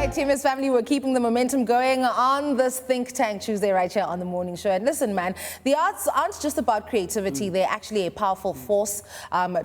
right, TMS family, we're keeping the momentum going on this Think Tank Tuesday right here on The Morning Show. And listen, man, the arts aren't just about creativity. They're actually a powerful force,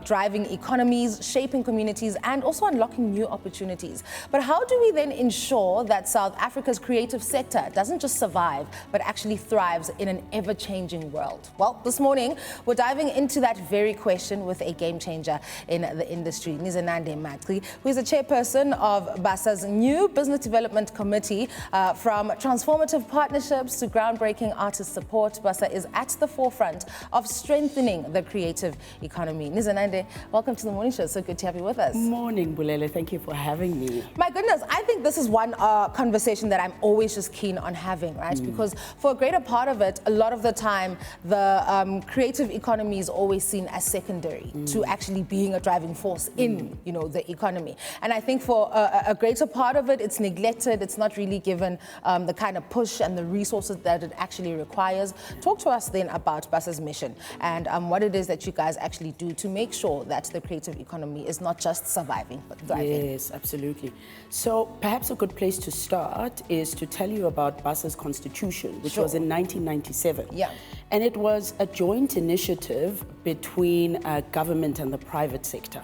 driving economies, shaping communities, and also unlocking new opportunities. But how do we then ensure that South Africa's creative sector doesn't just survive, but actually thrives in an ever-changing world? Well, this morning, we're diving into that very question with a game changer in the industry, Nizenande Machi, who is the chairperson of BASA's new Business Development Committee. From transformative partnerships to groundbreaking artist support, BASA is at the forefront of strengthening the creative economy. Nizenande, welcome to The Morning Show. So good to have you with us. Morning, Bulele. Thank you for having me. My goodness, I think this is one conversation that I'm always just keen on having, right? Because for a greater part of it, a lot of the time, the creative economy is always seen as secondary to actually being a driving force in, the economy. And I think for a greater part of it, it's neglected. It's not really given the kind of push and the resources that it actually requires. Talk to us then about BASA's mission and what it is that you guys actually do to make sure that the creative economy is not just surviving, but thriving. Yes, absolutely. So perhaps a good place to start is to tell you about BASA's constitution, which was in 1997. Yeah. And it was a joint initiative between government and the private sector.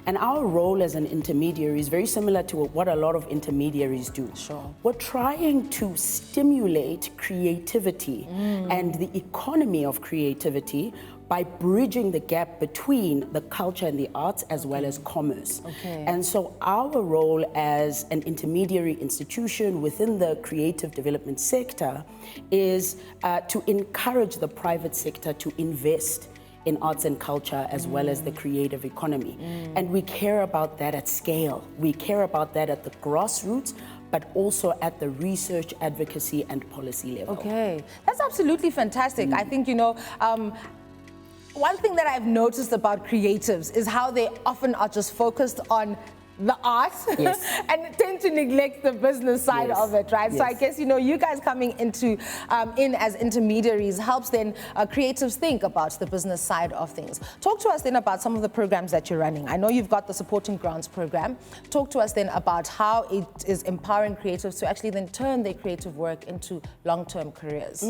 And our role as an intermediary is very similar to what a lot of intermediaries do. Sure. We're trying to stimulate creativity and the economy of creativity by bridging the gap between the culture and the arts as well as commerce. And so our role as an intermediary institution within the creative development sector is to encourage the private sector to invest in arts and culture as well as the creative economy. And we care about that at scale. We care about that at the grassroots, but also at the research, advocacy, and policy level. Okay, that's absolutely fantastic. I think, one thing that I've noticed about creatives is how they often are just focused on the art and tend to neglect the business side of it, right? So I guess, you guys coming in as intermediaries helps then creatives think about the business side of things. Talk to us then about some of the programs that you're running. I know you've got the Supporting Grants program. Talk to us then about how it is empowering creatives to actually then turn their creative work into long-term careers.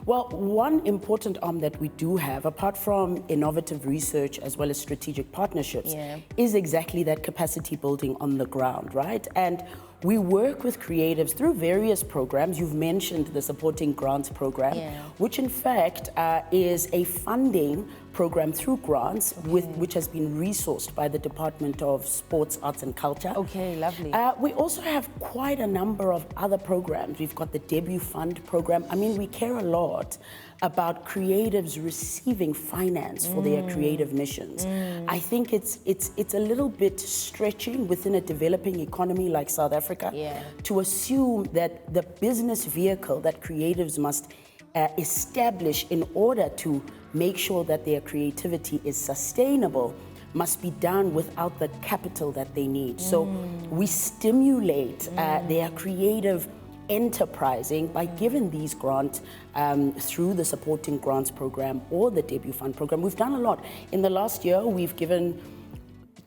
Well, one important arm that we do have, apart from innovative research as well as strategic partnerships, is exactly that capacity building on the ground, right? And we work with creatives through various programs. You've mentioned the Supporting Grants program, which in fact is a funding program through grants which has been resourced by the Department of Sports, Arts and Culture. Okay, lovely. We also have quite a number of other programs. We've got the Debut Fund program. I mean, we care a lot about creatives receiving finance for their creative missions. I think it's a little bit stretching within a developing economy like South Africa to assume that the business vehicle that creatives must establish in order to make sure that their creativity is sustainable must be done without the capital that they need. So we stimulate their creative enterprising by giving these grants through the Supporting Grants program or the Debut Fund program. We've done a lot. In the last year, we've given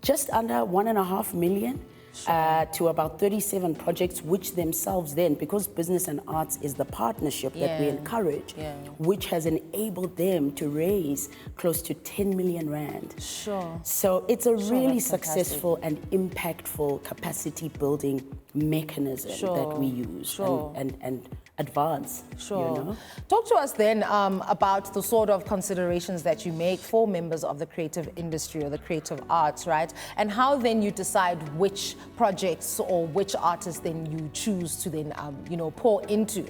just under 1.5 million to about 37 projects, which themselves then, because business and arts is the partnership that we encourage, which has enabled them to raise close to 10 million rand. So it's a really successful and impactful capacity building mechanism that we use and advance. Talk to us then about the sort of considerations that you make for members of the creative industry or the creative arts, right? And how then you decide which projects or which artists then you choose to then, pour into.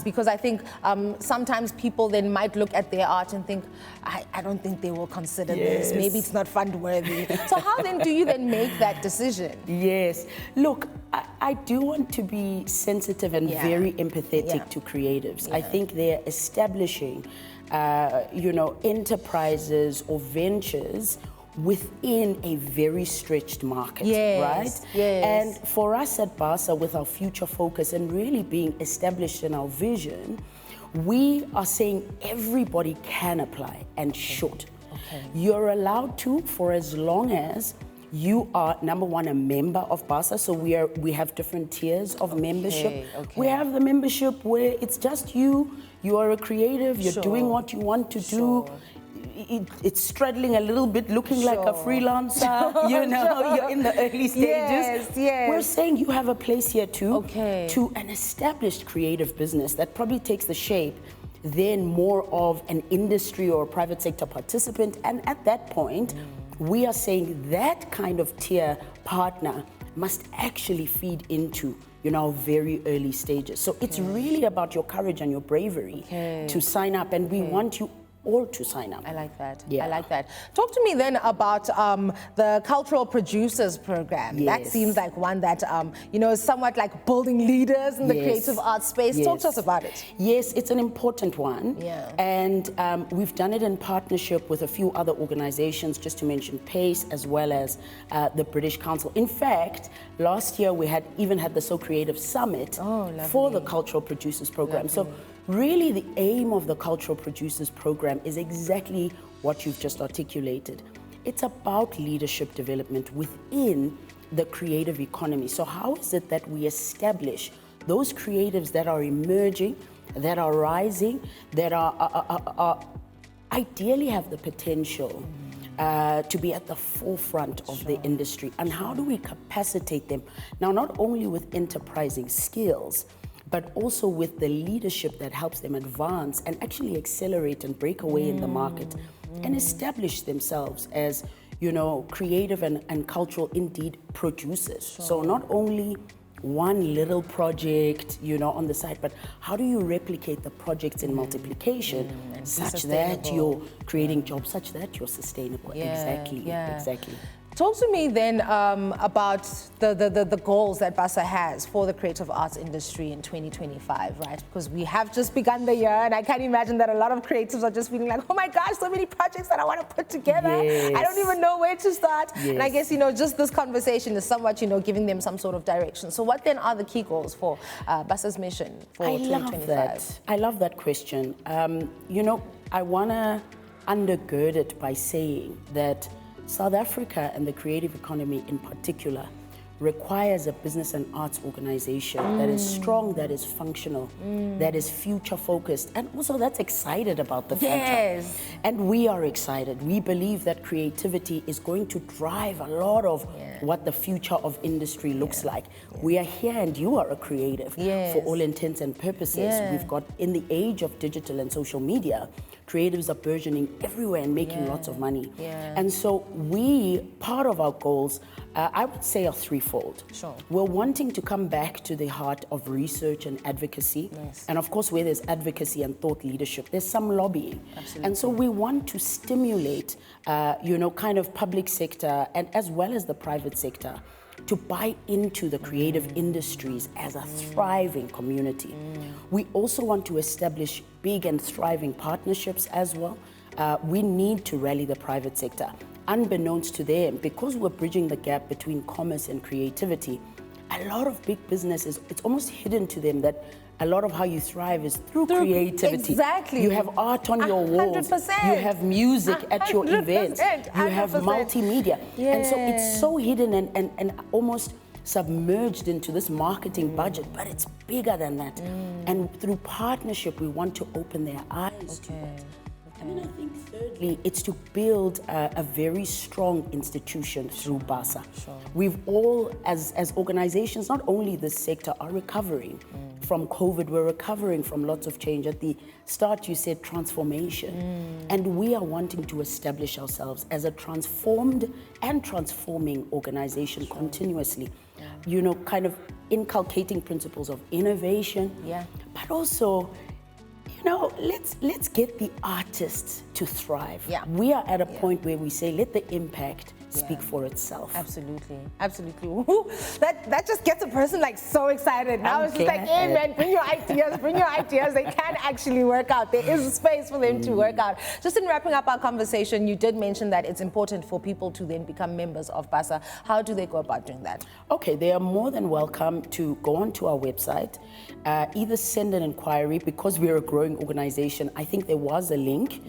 Because I think sometimes people then might look at their art and think, I don't think they will consider this. Maybe it's not fund-worthy. So how then do you then make that decision? Look, I do want to be sensitive and very empathetic to creatives. I think they're establishing, enterprises or ventures within a very stretched market, right? And for us at BASA, with our future focus and really being established in our vision, we are saying everybody can apply and should. You're allowed to for as long as you are, number one, a member of BASA. So we have different tiers of membership. Okay. We have the membership where it's just you are a creative, you're doing what you want to do. It's straddling a little bit, looking like a freelancer, you know, you're in the early stages. Yes. We're saying you have a place here too, Okay. to an established creative business that probably takes the shape then more of an industry or private sector participant. And at that point, we are saying that kind of tier partner must actually feed into, you know, very early stages. So it's really about your courage and your bravery to sign up, and we want you all to sign up. I like that. Yeah. I like that. Talk to me then about the Cultural Producers Program. Yes. That seems like one that, you know, is somewhat like building leaders in the creative arts space. Talk to us about it. Yes, it's an important one. Yeah. And we've done it in partnership with a few other organizations, just to mention PACE, as well as the British Council. In fact, last year we had the So Creative Summit for the Cultural Producers Program. So really the aim of the Cultural Producers Program is exactly what you've just articulated. It's about leadership development within the creative economy. So how is it that we establish those creatives that are emerging, that are rising, that are ideally have the potential to be at the forefront of the industry? And how do we capacitate them? Now, not only with enterprising skills, but also with the leadership that helps them advance and actually accelerate and break away in the market and establish themselves as, you know, creative and cultural, indeed, producers. So not only one little project, you know, on the side, but how do you replicate the projects in multiplication such that you're creating jobs, such that you're sustainable? Exactly. Talk to me then about the goals that BASA has for the creative arts industry in 2025, right? Because we have just begun the year, and I can imagine that a lot of creatives are just feeling like, oh my gosh, so many projects that I want to put together. I don't even know where to start. And I guess, you know, just this conversation is somewhat, you know, giving them some sort of direction. So what then are the key goals for BASA's mission for 2025? I love that question. You know, I want to undergird it by saying that South Africa and the creative economy in particular requires a business and arts organization that is strong, that is functional, that is future focused, and also that's excited about the future. And we are excited. We believe that creativity is going to drive a lot of what the future of industry looks like. We are here and you are a creative for all intents and purposes. We've got, in the age of digital and social media, creatives are burgeoning everywhere and making lots of money. And so part of our goals, I would say, are threefold. We're wanting to come back to the heart of research and advocacy. And of course, where there's advocacy and thought leadership, there's some lobbying. And so we want to stimulate, you know, kind of public sector and as well as the private sector to buy into the creative industries as a thriving community. We also want to establish big and thriving partnerships as well. We need to rally the private sector. Unbeknownst to them, because we're bridging the gap between commerce and creativity, a lot of big businesses, it's almost hidden to them that a lot of how you thrive is through creativity. You have art on your walls. 100%. You have music at your events. 100%. You have multimedia. And so it's so hidden and almost submerged into this marketing budget, but it's bigger than that. And through partnership, we want to open their eyes to it. And then I think thirdly, it's to build a very strong institution through BASA. We've all, as organizations, not only this sector, are recovering from COVID. We're recovering from lots of change. At the start, you said transformation. And we are wanting to establish ourselves as a transformed and transforming organization continuously. You know, kind of inculcating principles of innovation, but also, you know, let's get the artists to thrive. We are at a point where we say, let the impact speak for itself. Absolutely. Woo-hoo. That just gets a person like so excited. Now it's just like, hey man, bring your ideas. They can actually work out. There is a space for them to work out. Just in wrapping up our conversation, you did mention that it's important for people to then become members of BASA. How do they go about doing that? Okay, they are more than welcome to go onto our website, either send an inquiry, because we're a growing organization. I think there was a link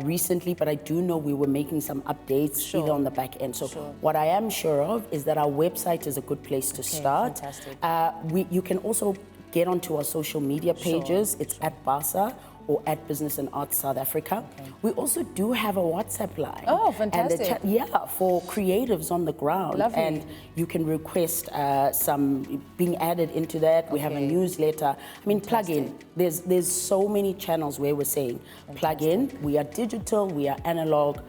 recently, but I do know we were making some updates either on the back back end. So what I am sure of is that our website is a good place to start. Fantastic. You can also get onto our social media pages. It's at BASA or at Business and Arts South Africa. We also do have a WhatsApp line. Oh, fantastic. And for creatives on the ground. Lovely. And you can request some being added into that. We have a newsletter. I mean, plug in. There's so many channels where we're saying, plug in. We are digital, we are analog.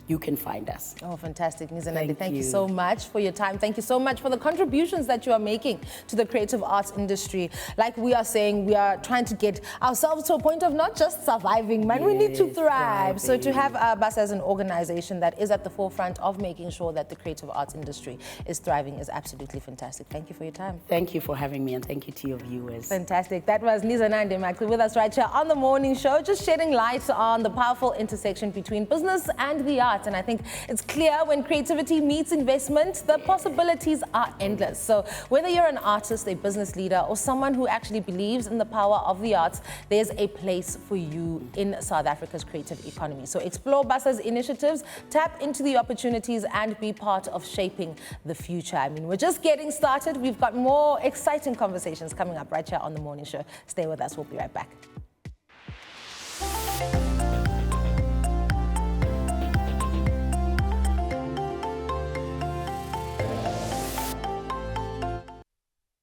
You can find us. Oh, fantastic, Nizenande. Thank you so much for your time. Thank you so much for the contributions that you are making to the creative arts industry. Like we are saying, we are trying to get ourselves to a point of not just surviving, man. We need to thrive. So to have BASA as an organization that is at the forefront of making sure that the creative arts industry is thriving is absolutely fantastic. Thank you for your time. Thank you for having me, and thank you to your viewers. Fantastic. That was Nizenande Machi with us right here on The Morning Show, just shedding light on the powerful intersection between business and the arts. And I think it's clear when creativity meets investment, the possibilities are endless. So whether you're an artist, a business leader, or someone who actually believes in the power of the arts, there's a place for you in South Africa's creative economy. So explore BASA's initiatives, tap into the opportunities, and be part of shaping the future. I mean, we're just getting started. We've got more exciting conversations coming up right here on The Morning Show. Stay with us. We'll be right back.